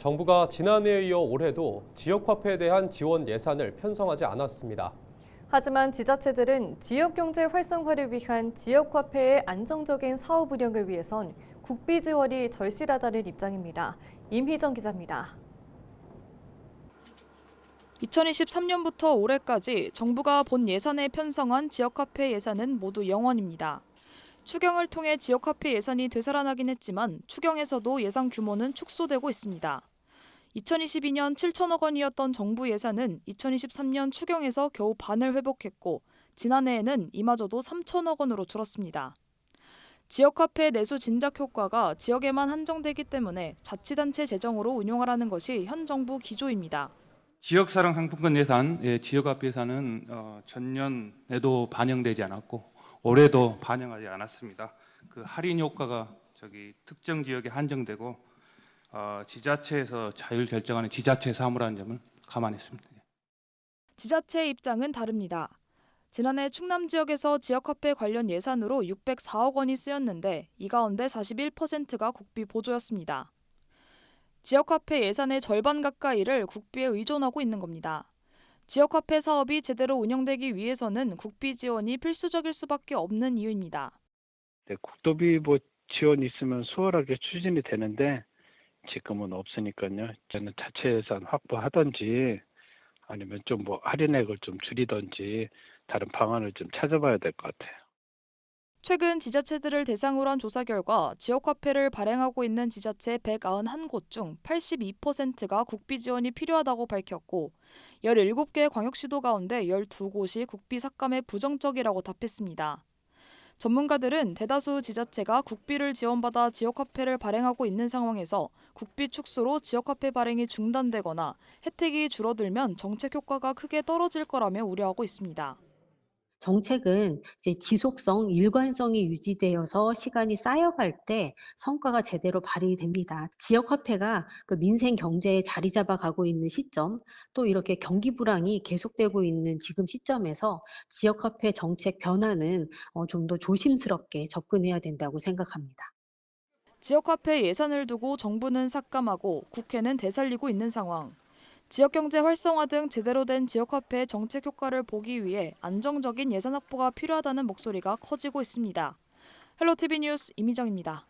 정부가 지난해에 이어 올해도 지역화폐에 대한 지원 예산을 편성하지 않았습니다. 하지만 지자체들은 지역경제 활성화를 위한 지역화폐의 안정적인 사업 운영을 위해선 국비 지원이 절실하다는 입장입니다. 임희정 기자입니다. 2023년부터 올해까지 정부가 본 예산에 편성한 지역화폐 예산은 모두 0원입니다. 추경을 통해 지역화폐 예산이 되살아나긴 했지만 추경에서도 예산 규모는 축소되고 있습니다. 2022년 7천억 원이었던 정부 예산은 2023년 추경에서 겨우 반을 회복했고 지난해에는 이마저도 3천억 원으로 줄었습니다. 지역화폐 내수 진작 효과가 지역에만 한정되기 때문에 자치단체 재정으로 운용하라는 것이 현 정부 기조입니다. 지역사랑 상품권 예산, 지역화폐 예산은 전년에도 반영되지 않았고 올해도 반영하지 않았습니다. 그 할인 효과가 특정 지역에 한정되고 지자체에서 자율 결정하는 지자체 사무라는 점을 감안했습니다. 지자체의 입장은 다릅니다. 지난해 충남 지역에서 지역화폐 관련 예산으로 604억 원이 쓰였는데 이 가운데 41%가 국비 보조였습니다. 지역화폐 예산의 절반 가까이를 국비에 의존하고 있는 겁니다. 지역화폐 사업이 제대로 운영되기 위해서는 국비 지원이 필수적일 수밖에 없는 이유입니다. 네, 국도비 지원이 있으면 수월하게 추진이 되는데 지금은 없으니까요. 저는 자체 예산 확보하든지 아니면 좀 할인액을 좀 줄이든지 다른 방안을 좀 찾아봐야 될 것 같아요. 최근 지자체들을 대상으로 한 조사 결과 지역화폐를 발행하고 있는 지자체 191곳 중 82%가 국비 지원이 필요하다고 밝혔고 17개 광역시도 가운데 12곳이 국비 삭감에 부정적이라고 답했습니다. 전문가들은 대다수 지자체가 국비를 지원받아 지역화폐를 발행하고 있는 상황에서 국비 축소로 지역화폐 발행이 중단되거나 혜택이 줄어들면 정책 효과가 크게 떨어질 거라며 우려하고 있습니다. 정책은 이제 지속성, 일관성이 유지되어서 시간이 쌓여갈 때 성과가 제대로 발휘됩니다. 지역화폐가 그 민생 경제에 자리 잡아가고 있는 시점, 또 이렇게 경기 불황이 계속되고 있는 지금 시점에서 지역화폐 정책 변화는 좀 더 조심스럽게 접근해야 된다고 생각합니다. 지역화폐 예산을 두고 정부는 삭감하고 국회는 되살리고 있는 상황. 지역경제 활성화 등 제대로 된 지역화폐의 정책 효과를 보기 위해 안정적인 예산 확보가 필요하다는 목소리가 커지고 있습니다. 헬로티비 뉴스 임희정입니다.